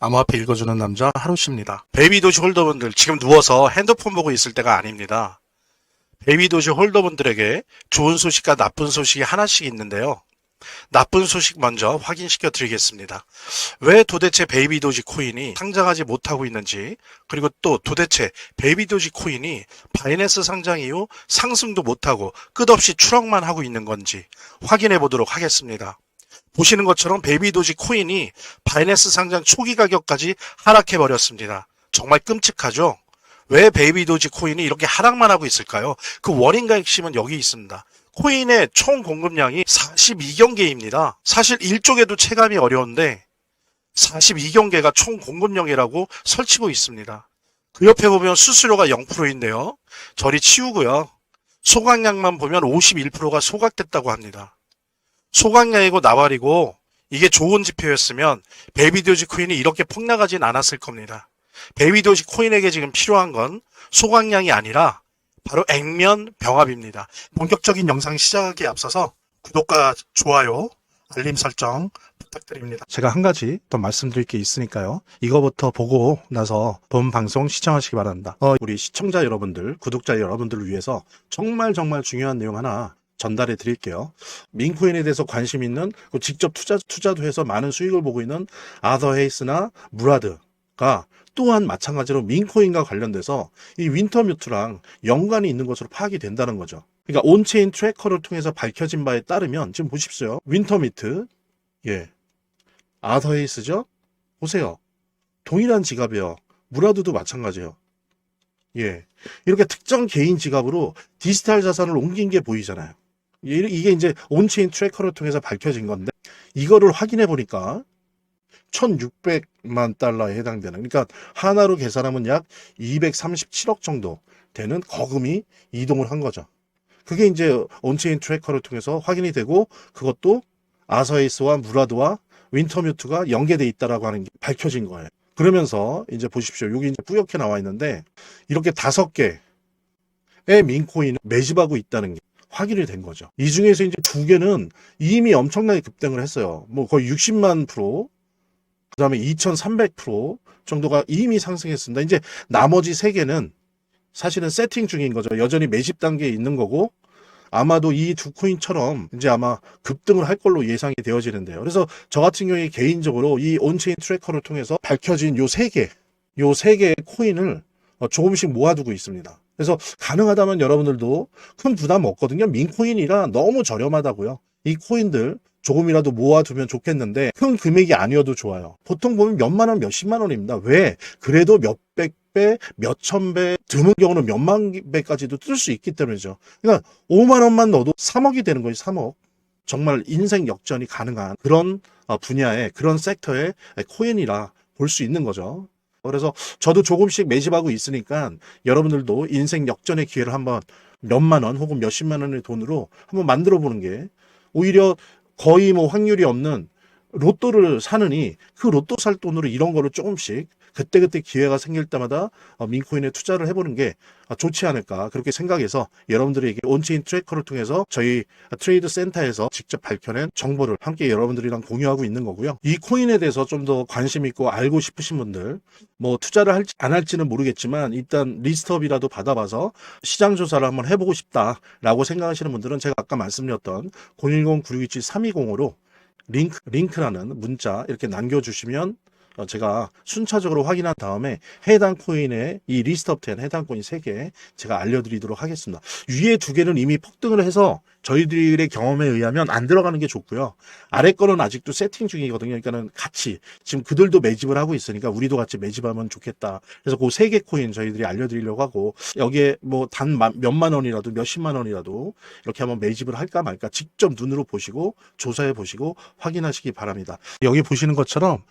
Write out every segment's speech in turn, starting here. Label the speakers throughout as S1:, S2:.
S1: 암호화폐 읽어주는 남자 하루씨입니다. 베이비도시 홀더분들 지금 누워서 핸드폰 보고 있을 때가 아닙니다. 베이비도시 홀더분들에게 좋은 소식과 나쁜 소식이 하나씩 있는데요. 나쁜 소식 먼저 확인시켜 드리겠습니다. 왜 도대체 베이비도지 코인이 상장하지 못하고 있는지, 그리고 또 도대체 베이비도지 코인이 바이낸스 상장 이후 상승도 못하고 끝없이 추락만 하고 있는 건지 확인해 보도록 하겠습니다. 보시는 것처럼 베이비도지 코인이 바이낸스 상장 초기 가격까지 하락해 버렸습니다. 정말 끔찍하죠? 왜 베이비도지 코인이 이렇게 하락만 하고 있을까요? 그 원인과 핵심은 여기 있습니다. 코인의 총 공급량이 42경개입니다. 사실 1쪽에도 체감이 어려운데 42경개가 총 공급량이라고 설치고 있습니다. 그 옆에 보면 수수료가 0%인데요. 저리 치우고요. 소각량만 보면 51%가 소각됐다고 합니다. 소각량이고 나발이고 이게 좋은 지표였으면 베이비도지 코인이 이렇게 폭락하진 않았을 겁니다. 베이비도지 코인에게 지금 필요한 건 소각량이 아니라 바로 액면 병합입니다. 본격적인 영상 시작하기에 앞서서 구독과 좋아요, 알림 설정 부탁드립니다. 제가 한 가지 더 말씀드릴 게 있으니까요. 이거부터 보고 나서 본 방송 시청하시기 바랍니다. 우리 시청자 여러분들, 구독자 여러분들을 위해서 정말 중요한 내용 하나 전달해 드릴게요. 민코인에 대해서 관심 있는, 직접 투자도 해서 많은 수익을 보고 있는 아더 헤이스나 무라드가 또한 마찬가지로 민코인과 관련돼서 이 윈터뮤트랑 연관이 있는 것으로 파악이 된다는 거죠. 그러니까 온체인 트래커를 통해서 밝혀진 바에 따르면 지금 보십시오. 윈터뮤트, 아더 헤이스죠? 보세요. 동일한 지갑이에요. 무라드도 마찬가지예요. 이렇게 특정 개인 지갑으로 디지털 자산을 옮긴 게 보이잖아요. 이게 이제 온체인 트래커를 통해서 밝혀진 건데, 이거를 확인해 보니까 1600만 달러에 해당되는, 그러니까 하나로 계산하면 약 237억 정도 되는 거금이 이동을 한 거죠. 그게 이제 온체인 트래커를 통해서 확인이 되고, 그것도 아서에이스와 무라드와 윈터뮤트가 연계돼 있다라고 하는 게 밝혀진 거예요. 그러면서 이제 보십시오. 여기 이제 뿌옇게 나와 있는데, 이렇게 5개의 민코인을 매집하고 있다는 게 확인이 된 거죠. 이 중에서 이제 2개는 이미 엄청나게 급등을 했어요. 뭐 거의 60만 프로, 그 다음에 2300% 정도가 이미 상승했습니다. 이제 나머지 3개는 사실은 세팅 중인 거죠. 여전히 매집 단계에 있는 거고, 아마도 이 2코인처럼 이제 아마 급등을 할 걸로 예상이 되어지는데요. 그래서 저 같은 경우에 개인적으로 이 온체인 트래커를 통해서 밝혀진 요 3개의 코인을 조금씩 모아두고 있습니다. 그래서 가능하다면 여러분들도 큰 부담 없거든요. 민코인이라 너무 저렴하다고요. 이 코인들 조금이라도 모아두면 좋겠는데 큰 금액이 아니어도 좋아요. 보통 보면 몇만 원, 몇십만 원입니다. 왜? 그래도 몇백 배, 몇천 배, 드문 경우는 몇만 배까지도 뜰 수 있기 때문이죠. 그러니까 5만 원만 넣어도 3억이 되는 거예요. 3억. 정말 인생 역전이 가능한 그런 분야의, 그런 섹터의 코인이라 볼 수 있는 거죠. 그래서 저도 조금씩 매집하고 있으니까 여러분들도 인생 역전의 기회를 한번 몇만 원 혹은 몇십만 원의 돈으로 한번 만들어 보는 게 오히려 거의 뭐 확률이 없는 로또를 사느니 그 로또 살 돈으로 이런 거를 조금씩 그때그때 기회가 생길 때마다 민코인에 투자를 해보는 게 좋지 않을까, 그렇게 생각해서 여러분들에게 온체인 트래커를 통해서 저희 트레이드 센터에서 직접 밝혀낸 정보를 함께 여러분들이랑 공유하고 있는 거고요. 이 코인에 대해서 좀 더 관심 있고 알고 싶으신 분들, 뭐 투자를 할지 안 할지는 모르겠지만 일단 리스트업이라도 받아봐서 시장 조사를 한번 해보고 싶다라고 생각하시는 분들은 제가 아까 말씀드렸던 010-9627-3205로 링크라는 문자 이렇게 남겨주시면 제가 순차적으로 확인한 다음에 해당 코인의 이 리스트업 된 해당 코인 3개 제가 알려드리도록 하겠습니다. 위에 2개는 이미 폭등을 해서 저희들의 경험에 의하면 안 들어가는 게 좋고요. 아래 거는 아직도 세팅 중이거든요. 그러니까는 같이 지금 그들도 매집을 하고 있으니까 우리도 같이 매집하면 좋겠다. 그래서 그 3개 코인 저희들이 알려드리려고 하고, 여기에 뭐 단 몇만 원이라도 몇십만 원이라도 이렇게 한번 매집을 할까 말까 직접 눈으로 보시고 조사해 보시고 확인하시기 바랍니다. 여기 보시는 것처럼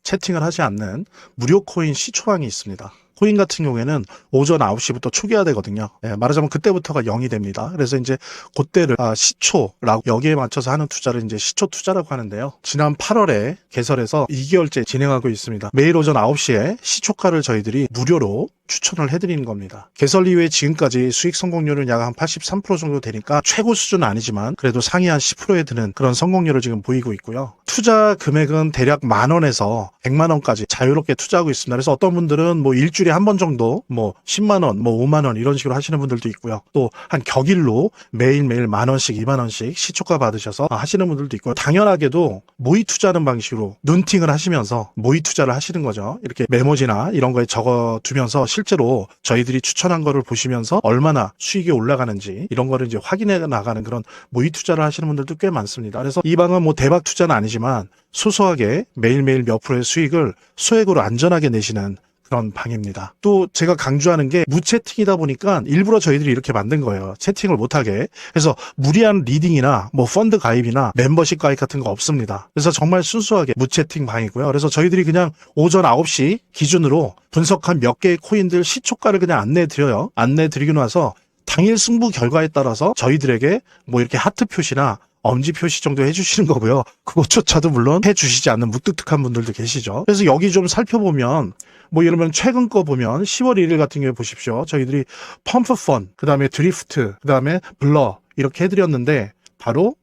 S1: 채팅을 하지 않는 무료 코인 시초방이 있습니다. 코인 같은 경우에는 오전 9시부터 초기화되거든요. 말하자면 그때부터가 0이 됩니다. 그래서 이제 그때를 시초라고, 여기에 맞춰서 하는 투자를 이제 시초 투자라고 하는데요. 지난 8월에 개설해서 2개월째 진행하고 있습니다. 매일 오전 9시에 시초가를 저희들이 무료로 추천을 해드리는 겁니다. 개설 이후에 지금까지 수익 성공률은 약 한 83% 정도 되니까 최고 수준은 아니지만 그래도 상위 한 10%에 드는 그런 성공률을 지금 보이고 있고요. 투자 금액은 대략 10,000원에서 100만원까지 자유롭게 투자하고 있습니다. 그래서 어떤 분들은 뭐 일주일에 한 번 정도 뭐 10만원, 뭐 5만원 이런 식으로 하시는 분들도 있고요. 또 한 격일로 매일매일 10,000원씩, 20,000원씩 시초가 받으셔서 하시는 분들도 있고요. 당연하게도 모의 투자하는 방식으로 눈팅을 하시면서 모의 투자를 하시는 거죠. 이렇게 메모지나 이런 거에 적어 두면서 실제로 저희들이 추천한 거를 보시면서 얼마나 수익이 올라가는지 이런 거를 이제 확인해 나가는 그런 모의 투자를 하시는 분들도 꽤 많습니다. 그래서 이 방은 뭐 대박 투자는 아니지만 소소하게 매일매일 몇 프로의 수익을 소액으로 안전하게 내시는 그런 방입니다. 또 제가 강조하는 게 무채팅이다 보니까 일부러 저희들이 이렇게 만든 거예요. 채팅을 못하게. 그래서 무리한 리딩이나 뭐 펀드 가입이나 멤버십 가입 같은 거 없습니다. 그래서 정말 순수하게 무채팅 방이고요. 그래서 저희들이 그냥 오전 9시 기준으로 분석한 몇 개의 코인들 시초가를 그냥 안내드려요. 안내드리고 나서 당일 승부 결과에 따라서 저희들에게 뭐 이렇게 하트 표시나 엄지 표시 정도 해주시는 거고요. 그것조차도 물론 해주시지 않는 무뚝뚝한 분들도 계시죠. 그래서 여기 좀 살펴보면 뭐 예를 들면 최근 거 보면 10월 1일 같은 경우에 보십시오. 저희들이 펌프펀, 그 다음에 드리프트, 그 다음에 블러 이렇게 해드렸는데 바로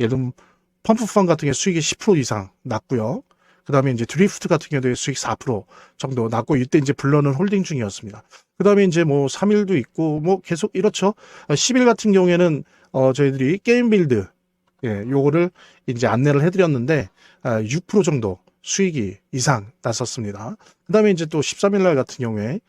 S1: 예를 들면 펌프펀 같은 경우에 수익이 10% 이상 났고요. 그 다음에 이제 드리프트 같은 경우에 수익 4% 정도 났고 이때 이제 블러는 홀딩 중이었습니다. 그 다음에 이제 뭐 3일도 있고 뭐 계속 이렇죠. 10일 같은 경우에는 저희들이 게임 빌드 요거를 이제 안내를 해드렸는데 6% 정도 수익이 이상 났었습니다. 그 다음에 이제 또 13일 날 같은 경우에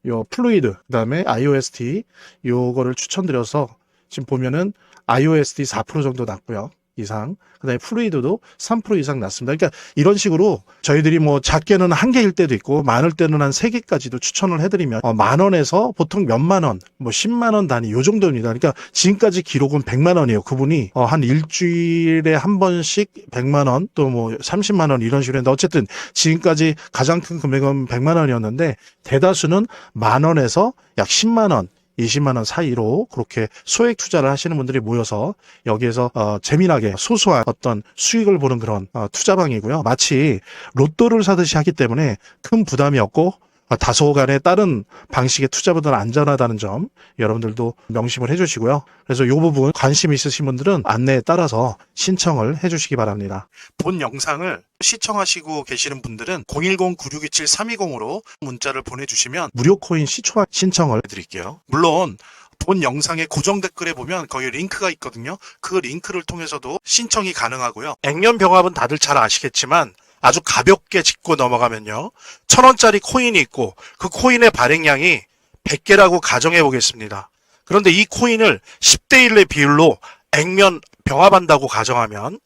S1: 요 플루이드, 그 다음에 IOST 요거를 추천드려서 지금 보면은 IOST 4% 정도 났고요. 이상. 그 다음에 플루이드도 3% 이상 났습니다. 그러니까 이런 식으로 저희들이 뭐 작게는 1개일 때도 있고 많을 때는 한 3개까지도 추천을 해드리면 10,000원에서 보통 몇만 원, 뭐 10만 원 단위 요 정도입니다. 그러니까 지금까지 기록은 100만 원이에요. 그분이 한 일주일에 한 번씩 100만 원 또 뭐 30만 원 이런 식으로 했는데 어쨌든 지금까지 가장 큰 금액은 100만 원이었는데 대다수는 10,000원에서 약 10만 원 20만 원 사이로 그렇게 소액 투자를 하시는 분들이 모여서 여기에서 재미나게 소소한 어떤 수익을 보는 그런 투자방이고요. 마치 로또를 사듯이 하기 때문에 큰 부담이 없고 다소간의 다른 방식의 투자보다는 안전하다는 점 여러분들도 명심을 해주시고요. 그래서 이 부분 관심 있으신 분들은 안내에 따라서 신청을 해주시기 바랍니다. 본 영상을 시청하시고 계시는 분들은 010-9627-320으로 문자를 보내주시면 무료 코인 시초화 신청을 해드릴게요. 물론 본 영상의 고정 댓글에 보면 거기 링크가 있거든요. 그 링크를 통해서도 신청이 가능하고요. 액면병합은 다들 잘 아시겠지만 아주 가볍게 짚고 넘어가면요. 1,000원짜리 코인이 있고 그 코인의 발행량이 100개라고 가정해 보겠습니다. 그런데 이 코인을 10대 1의 비율로 액면 병합한다고 가정하면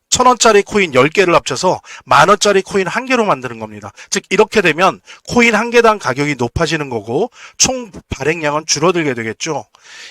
S1: 1,000원짜리 코인 10개를 합쳐서 10,000원짜리 코인 1개로 만드는 겁니다. 즉 이렇게 되면 코인 1개당 가격이 높아지는 거고 총 발행량은 줄어들게 되겠죠.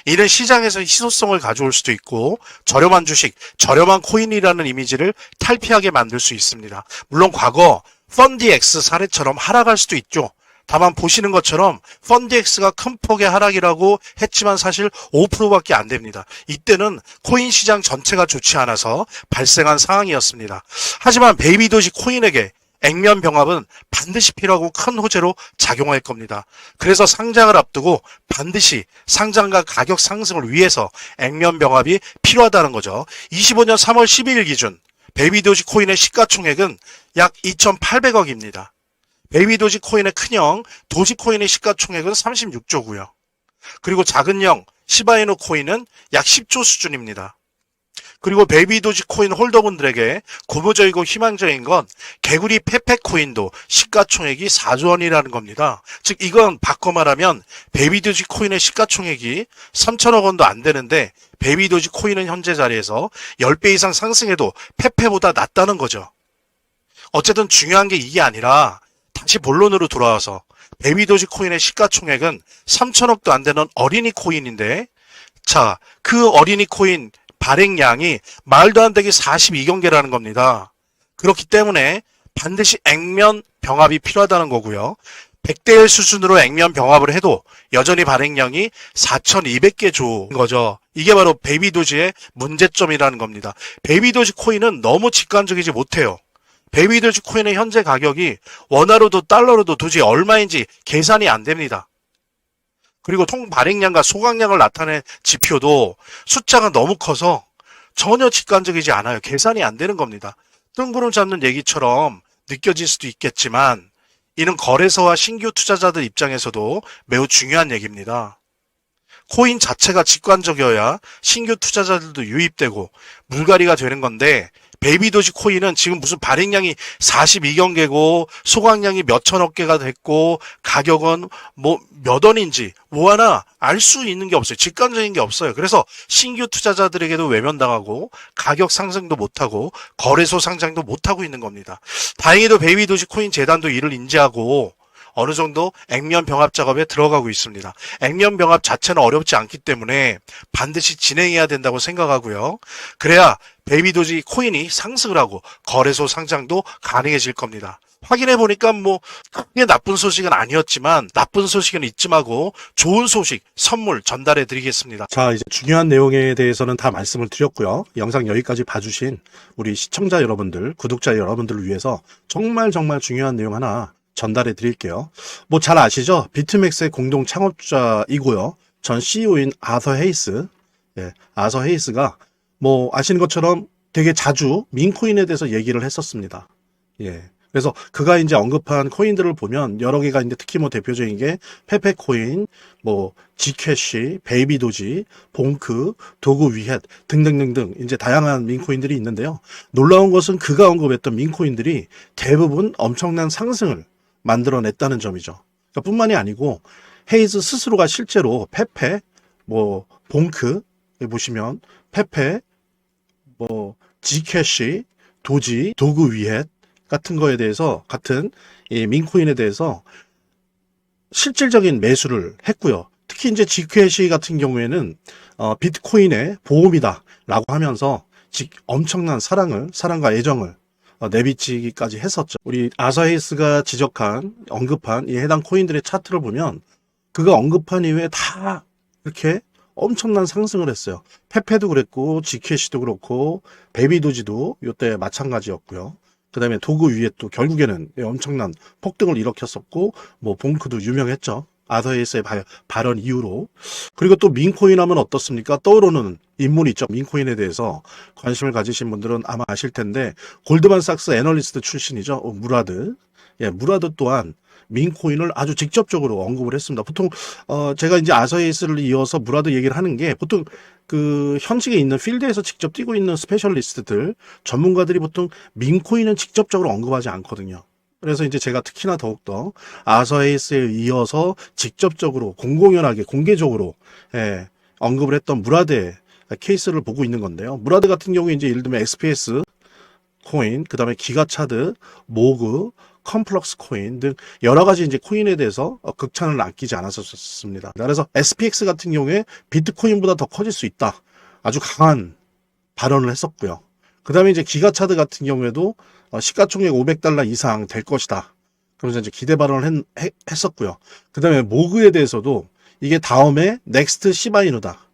S1: 이는 시장에서 희소성을 가져올 수도 있고 저렴한 주식, 저렴한 코인이라는 이미지를 탈피하게 만들 수 있습니다. 물론 과거 펀디엑스 사례처럼 하락할 수도 있죠. 다만 보시는 것처럼 펀디엑스가 큰 폭의 하락이라고 했지만 사실 5%밖에 안 됩니다. 이때는 코인 시장 전체가 좋지 않아서 발생한 상황이었습니다. 하지만 베이비도지 코인에게 액면 병합은 반드시 필요하고 큰 호재로 작용할 겁니다. 그래서 상장을 앞두고 반드시 상장과 가격 상승을 위해서 액면 병합이 필요하다는 거죠. 25년 3월 12일 기준 베이비도지 코인의 시가총액은 약 2,800억입니다. 베이비도지 코인의 큰형 도지코인의 시가총액은 36조고요. 그리고 작은형 시바이누 코인은 약 10조 수준입니다. 그리고 베이비도지 코인 홀더분들에게 고무적이고 희망적인 건 개구리 페페 코인도 시가총액이 4조 원이라는 겁니다. 즉 이건 바꿔 말하면 베이비도지 코인의 시가총액이 3천억 원도 안 되는데 베이비도지 코인은 현재 자리에서 10배 이상 상승해도 페페보다 낫다는 거죠. 어쨌든 중요한 게 이게 아니라 다시 본론으로 돌아와서 베이비도지 코인의 시가총액은 3천억도 안 되는 어린이 코인인데 자, 그 어린이 코인 발행량이 말도 안 되게 42경개라는 겁니다. 그렇기 때문에 반드시 액면 병합이 필요하다는 거고요. 100대 1 수준으로 액면 병합을 해도 여전히 발행량이 4,200개 조인 거죠. 이게 바로 베이비도지의 문제점이라는 겁니다. 베이비도지 코인은 너무 직관적이지 못해요.
S2: 베이비도지 코인의 현재 가격이 원화로도 달러로도 도저히 얼마인지 계산이 안 됩니다. 그리고 통 발행량과 소각량을 나타낸 지표도 숫자가 너무 커서 전혀 직관적이지 않아요. 계산이 안 되는 겁니다. 뜬구름 잡는 얘기처럼 느껴질 수도 있겠지만 이는 거래소와 신규 투자자들 입장에서도 매우 중요한 얘기입니다. 코인 자체가 직관적이어야 신규 투자자들도 유입되고 물갈이가 되는 건데 베이비도지 코인은 지금 무슨 발행량이 42경개고 소각량이 몇천억 개가 됐고 가격은 뭐 몇 원인지 뭐 하나 알 수 있는 게 없어요. 직관적인 게 없어요. 그래서 신규 투자자들에게도 외면당하고 가격 상승도 못하고 거래소 상장도 못하고 있는 겁니다. 다행히도 베이비도지 코인 재단도 이를 인지하고 어느 정도 액면 병합 작업에 들어가고 있습니다. 액면 병합 자체는 어렵지 않기 때문에 반드시 진행해야 된다고 생각하고요. 그래야 베이비도지 코인이 상승을 하고 거래소 상장도 가능해질 겁니다. 확인해 보니까 뭐 크게 나쁜 소식은 아니었지만 나쁜 소식은 잊지 말고 좋은 소식 선물 전달해 드리겠습니다.
S1: 자, 이제 중요한 내용에 대해서는 다 말씀을 드렸고요. 영상 여기까지 봐주신 우리 시청자 여러분들, 구독자 여러분들을 위해서 정말 중요한 내용 하나 전달해 드릴게요. 뭐 잘 아시죠? 비트맥스의 공동 창업자이고요. 전 CEO인 아서 헤이스. 예, 아서 헤이스가 뭐 아시는 것처럼 되게 자주 민코인에 대해서 얘기를 했었습니다. 예. 그래서 그가 이제 언급한 코인들을 보면 여러 개가 있는데 특히 뭐 대표적인 게 페페코인, 뭐 지캐시, 베이비도지, 봉크, 도구 위헷 등등등등 이제 다양한 민코인들이 있는데요. 놀라운 것은 그가 언급했던 민코인들이 대부분 엄청난 상승을 만들어냈다는 점이죠. 그러니까 뿐만이 아니고 헤이즈 스스로가 실제로 페페, 뭐 봉크 여기 보시면 페페, 뭐 지캐시, 도지, 도구 위헷 같은 거에 대해서 같은 이 민코인에 대해서 실질적인 매수를 했고요. 특히 이제 지캐시 같은 경우에는 비트코인의 보험이다라고 하면서 엄청난 사랑과 애정을 내비치기까지 했었죠. 우리 아사헤이스가 언급한 이 해당 코인들의 차트를 보면 그가 언급한 이후에 다 이렇게 엄청난 상승을 했어요. 페페도 그랬고 지캐시도 그렇고 베이비도지도 이때 마찬가지였고요. 그 다음에 도구 위에 또 결국에는 엄청난 폭등을 일으켰었고 뭐 봉크도 유명했죠. 아서헤이스의 발언 이후로. 그리고 또 민코인 하면 어떻습니까? 떠오르는 인물이 있죠. 민코인에 대해서 관심을 가지신 분들은 아마 아실 텐데 골드만삭스 애널리스트 출신이죠. 무라드. 예, 무라드 또한 민코인을 아주 직접적으로 언급을 했습니다. 보통 제가 이제 아서헤이스를 이어서 무라드 얘기를 하는 게 보통 그 현직에 있는 필드에서 직접 뛰고 있는 스페셜리스트들 전문가들이 보통 민코인은 직접적으로 언급하지 않거든요. 그래서 이제 제가 특히나 더욱더 아서헤이스에 이어서 직접적으로 공공연하게 공개적으로 언급을 했던 무라드의 케이스를 보고 있는 건데요. 무라드 같은 경우에 이제 예를 들면 XPS 코인, 그 다음에 기가차드, 모그, 컴플럭스 코인 등 여러 가지 이제 코인에 대해서 극찬을 아끼지 않았었습니다. 그래서 SPX 같은 경우에 비트코인보다 더 커질 수 있다. 아주 강한 발언을 했었고요. 그 다음에 이제 기가차드 같은 경우에도 시가총액 $500 이상 될 것이다. 그러면서 이제 기대 발언을 했었고요. 그 다음에 모그에 대해서도 이게 다음에 넥스트 시바이누다.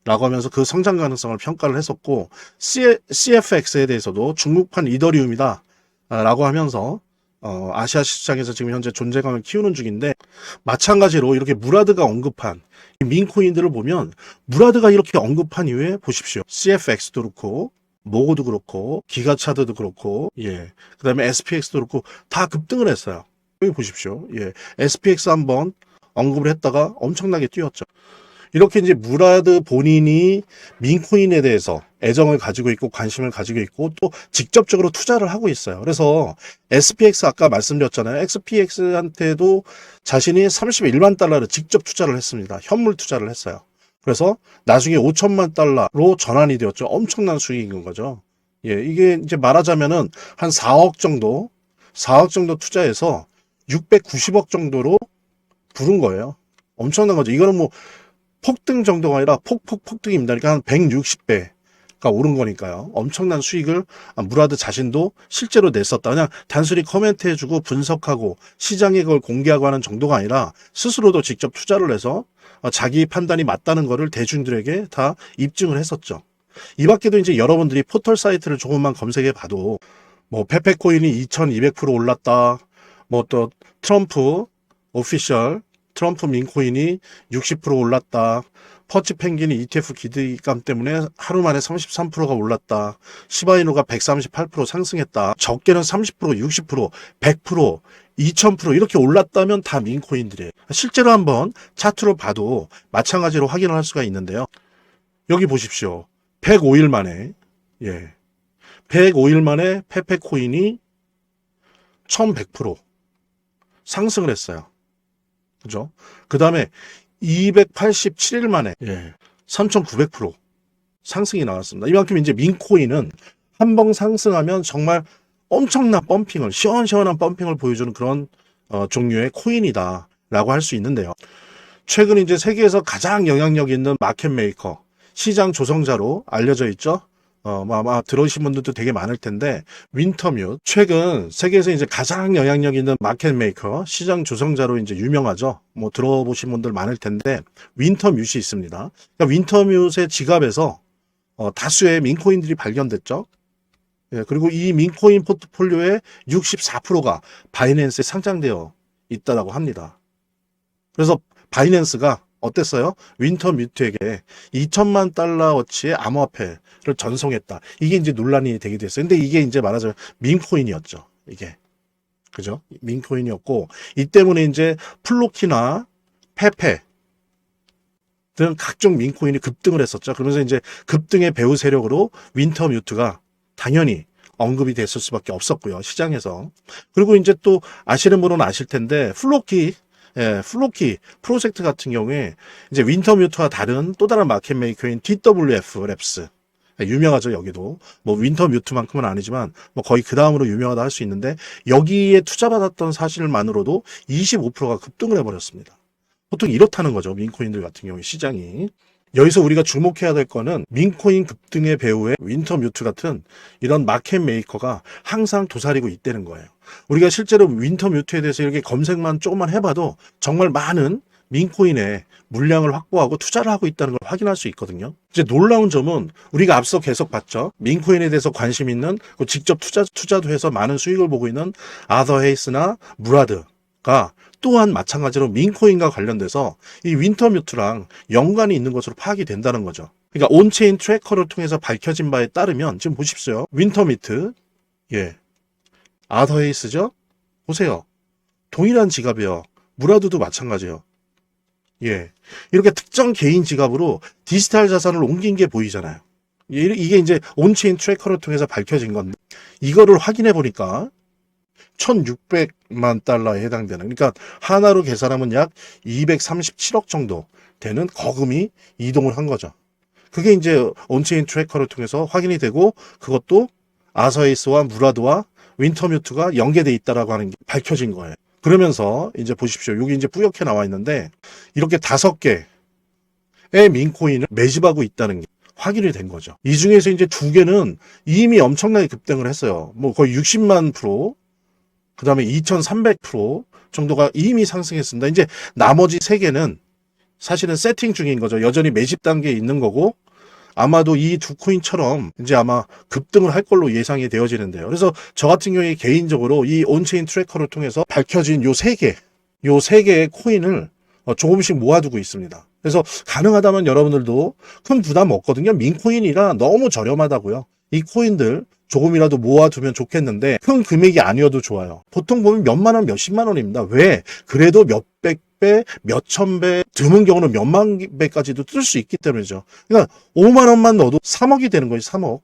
S1: 라고 하면서 그 성장 가능성을 평가를 했었고 CFX에 대해서도 중국판 이더리움이다. 라고 하면서 아시아 시장에서 지금 현재 존재감을 키우는 중인데 마찬가지로 이렇게 무라드가 언급한 민코인들을 보면 무라드가 이렇게 언급한 이후에 보십시오. CFX도 그렇고 모고도 그렇고 기가차드도 그렇고 그 다음에 SPX도 그렇고 다 급등을 했어요. 여기 보십시오. SPX 한번 언급을 했다가 엄청나게 뛰었죠. 이렇게 이제 무라드 본인이 민코인에 대해서 애정을 가지고 있고 관심을 가지고 있고 또 직접적으로 투자를 하고 있어요. 그래서 SPX 아까 말씀드렸잖아요. SPX한테도 자신이 $31만 직접 투자를 했습니다. 현물 투자를 했어요. 그래서 나중에 $5천만 전환이 되었죠. 엄청난 수익인 거죠. 이게 이제 말하자면은 한 4억 정도 투자해서 690억 정도로 부른 거예요. 엄청난 거죠. 이거는 뭐 폭등 정도가 아니라 폭등입니다. 그러니까 한 160배가 오른 거니까요. 엄청난 수익을 무라드 자신도 실제로 냈었다. 그냥 단순히 코멘트해주고 분석하고 시장에 그걸 공개하고 하는 정도가 아니라 스스로도 직접 투자를 해서 자기 판단이 맞다는 거를 대중들에게 다 입증을 했었죠. 이 밖에도 이제 여러분들이 포털 사이트를 조금만 검색해 봐도 뭐 페페코인이 2200% 올랐다. 뭐 또 트럼프 오피셜 트럼프 민코인이 60% 올랐다. 퍼치 펭귄이 ETF 기대감 때문에 하루 만에 33%가 올랐다. 시바이누가 138% 상승했다. 적게는 30%, 60%, 100%, 2000% 이렇게 올랐다면 다 민코인들이에요. 실제로 한번 차트로 봐도 마찬가지로 확인을 할 수가 있는데요. 여기 보십시오. 105일 만에 105일 만에 페페코인이 1100% 상승을 했어요. 그죠? 그 다음에 287일 만에 3900% 상승이 나왔습니다. 이만큼 이제 민코인은 한 번 상승하면 정말 엄청난 펌핑을, 시원시원한 펌핑을 보여주는 그런 종류의 코인이다라고 할 수 있는데요. 최근 이제 세계에서 가장 영향력 있는 마켓 메이커, 시장 조성자로 알려져 있죠. 아마 들어오신 분들도 되게 많을 텐데, 윈터뮤트. 최근 세계에서 이제 가장 영향력 있는 마켓 메이커, 시장 조성자로 이제 유명하죠. 뭐 들어보신 분들 많을 텐데, 윈터뮤트이 있습니다. 그러니까 윈터뮤트의 지갑에서 다수의 민코인들이 발견됐죠. 그리고 이 민코인 포트폴리오의 64%가 바이낸스에 상장되어 있다라고 합니다. 그래서 바이낸스가 어땠어요? 윈터뮤트에게 2천만 달러어치의 암호화폐를 전송했다. 이게 이제 논란이 되기도 했어요. 근데 이게 이제 말하자면 민코인이었죠. 이게. 그죠? 민코인이었고, 이 때문에 이제 플로키나 페페 등 각종 민코인이 급등을 했었죠. 그러면서 이제 급등의 배후 세력으로 윈터뮤트가 당연히 언급이 됐을 수밖에 없었고요. 시장에서. 그리고 이제 또 아시는 분은 아실 텐데, 플로키 프로젝트 같은 경우에 이제 윈터뮤트와 다른 또 다른 마켓 메이커인 DWF 랩스. 유명하죠, 여기도. 뭐 윈터뮤트만큼은 아니지만 뭐 거의 그 다음으로 유명하다 할 수 있는데, 여기에 투자받았던 사실만으로도 25%가 급등을 해버렸습니다. 보통 이렇다는 거죠, 민코인들 같은 경우에 시장이. 여기서 우리가 주목해야 될 거는 민코인 급등의 배후에 윈터뮤트 같은 이런 마켓 메이커가 항상 도사리고 있다는 거예요. 우리가 실제로 윈터뮤트에 대해서 이렇게 검색만 조금만 해봐도 정말 많은 민코인의 물량을 확보하고 투자를 하고 있다는 걸 확인할 수 있거든요. 이제 놀라운 점은 우리가 앞서 계속 봤죠. 민코인에 대해서 관심 있는, 직접 투자도 해서 많은 수익을 보고 있는 아더헤이스나 무라드가 또한 마찬가지로 민코인과 관련돼서 이 윈터뮤트랑 연관이 있는 것으로 파악이 된다는 거죠. 그러니까 온체인 트래커를 통해서 밝혀진 바에 따르면 지금 보십시오. 윈터뮤트, 아더헤이스죠? 보세요. 동일한 지갑이에요. 무라드도 마찬가지예요. 이렇게 특정 개인 지갑으로 디지털 자산을 옮긴 게 보이잖아요. 이게 이제 온체인 트래커를 통해서 밝혀진 건데, 이거를 확인해 보니까 1600만 달러에 해당되는, 그러니까 하나로 계산하면 약 237억 정도 되는 거금이 이동을 한 거죠. 그게 이제 온체인 트래커를 통해서 확인이 되고, 그것도 아서에이스와 무라드와 윈터뮤트가 연계돼 있다라고 하는 게 밝혀진 거예요. 그러면서 이제 보십시오. 여기 이제 뿌옇게 나와 있는데, 이렇게 5개의 민코인을 매집하고 있다는 게 확인이 된 거죠. 이 중에서 이제 2개는 이미 엄청나게 급등을 했어요. 뭐 거의 60만 프로, 그 다음에 2300% 정도가 이미 상승했습니다. 이제 나머지 3개는 사실은 세팅 중인 거죠. 여전히 매집 단계에 있는 거고, 아마도 이 2코인처럼 이제 아마 급등을 할 걸로 예상이 되어지는데요. 그래서 저 같은 경우에 개인적으로 이 온체인 트래커를 통해서 밝혀진 요 3개의 코인을 조금씩 모아두고 있습니다. 그래서 가능하다면 여러분들도 큰 부담 없거든요. 민코인이라 너무 저렴하다고요. 이 코인들 조금이라도 모아두면 좋겠는데, 큰 금액이 아니어도 좋아요. 보통 보면 몇만 원, 몇십만 원입니다. 왜? 그래도 몇백 배, 몇천 배, 드문 경우는 몇만 배까지도 뜰 수 있기 때문이죠. 그러니까 5만 원만 넣어도 3억이 되는 거예요. 3억.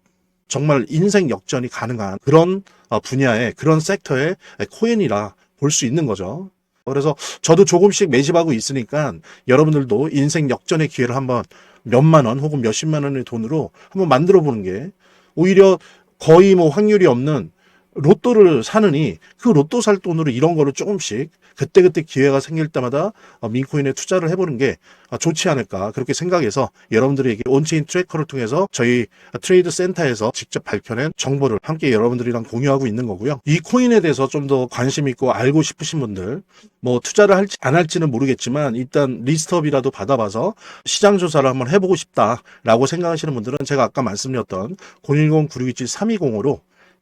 S1: 정말 인생 역전이 가능한 그런 분야의, 그런 섹터의 코인이라 볼 수 있는 거죠. 그래서 저도 조금씩 매집하고 있으니까 여러분들도 인생 역전의 기회를 한번 몇만 원 혹은 몇십만 원의 돈으로 한번 만들어 보는 게, 오히려 거의 뭐 확률이 없는 로또를 사느니 그 로또 살 돈으로 이런 거를 조금씩 그때그때 기회가 생길 때마다 민코인에 투자를 해보는 게 좋지 않을까, 그렇게 생각해서 여러분들에게 온체인 트래커를 통해서 저희 트레이드 센터에서 직접 밝혀낸 정보를 함께 여러분들이랑 공유하고 있는 거고요. 이 코인에 대해서 좀 더 관심 있고 알고 싶으신 분들, 뭐 투자를 할지 안 할지는 모르겠지만 일단 리스트업이라도 받아봐서 시장 조사를 한번 해보고 싶다라고 생각하시는 분들은 제가 아까 말씀드렸던 010-9627-320으로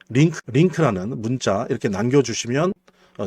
S1: 링크라는 문자 이렇게 남겨주시면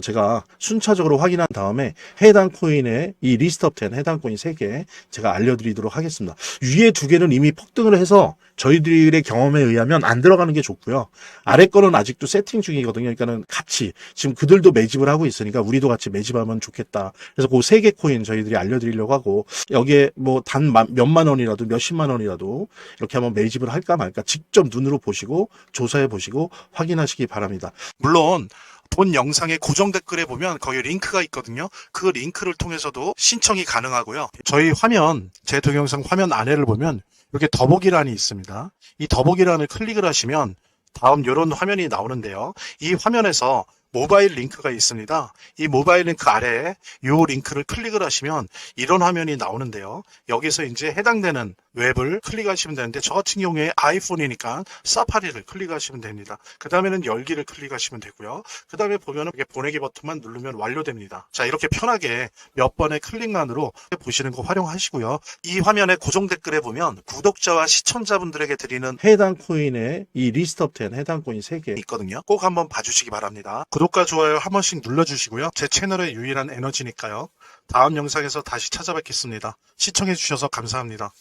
S1: 제가 순차적으로 확인한 다음에 해당 코인의 이 리스트 업 10 해당 코인 3개 제가 알려드리도록 하겠습니다. 위에 2개는 이미 폭등을 해서 저희들의 경험에 의하면 안 들어가는 게 좋고요. 아래 거는 아직도 세팅 중이거든요. 그러니까는 같이 지금 그들도 매집을 하고 있으니까 우리도 같이 매집하면 좋겠다. 그래서 그 3개 코인 저희들이 알려드리려고 하고 여기에 뭐 단 몇만 원이라도 몇십만 원이라도 이렇게 한번 매집을 할까 말까 직접 눈으로 보시고 조사해 보시고 확인하시기 바랍니다.
S2: 물론 본 영상의 고정 댓글에 보면 거기 링크가 있거든요. 그 링크를 통해서도 신청이 가능하고요. 저희 화면, 제 동영상 화면 아래를 보면 이렇게 더보기란이 있습니다. 이 더보기란을 클릭을 하시면 다음 이런 화면이 나오는데요. 이 화면에서 모바일 링크가 있습니다. 이 모바일 링크 아래에 이 링크를 클릭을 하시면 이런 화면이 나오는데요. 여기서 이제 해당되는 웹을 클릭하시면 되는데 저 같은 경우에 아이폰이니까 사파리를 클릭하시면 됩니다. 그 다음에는 열기를 클릭하시면 되고요. 그 다음에 보면은 이렇게 보내기 버튼만 누르면 완료됩니다. 자, 이렇게 편하게 몇 번의 클릭만으로 보시는 거 활용하시고요. 이 화면의 고정 댓글에 보면 구독자와 시청자분들에게 드리는
S1: 해당 코인의 이 리스트 업 10 해당 코인 3개
S2: 있거든요. 꼭 한번 봐주시기 바랍니다. 구독과 좋아요 한 번씩 눌러주시고요. 제 채널의 유일한 에너지니까요. 다음 영상에서 다시 찾아뵙겠습니다. 시청해주셔서 감사합니다.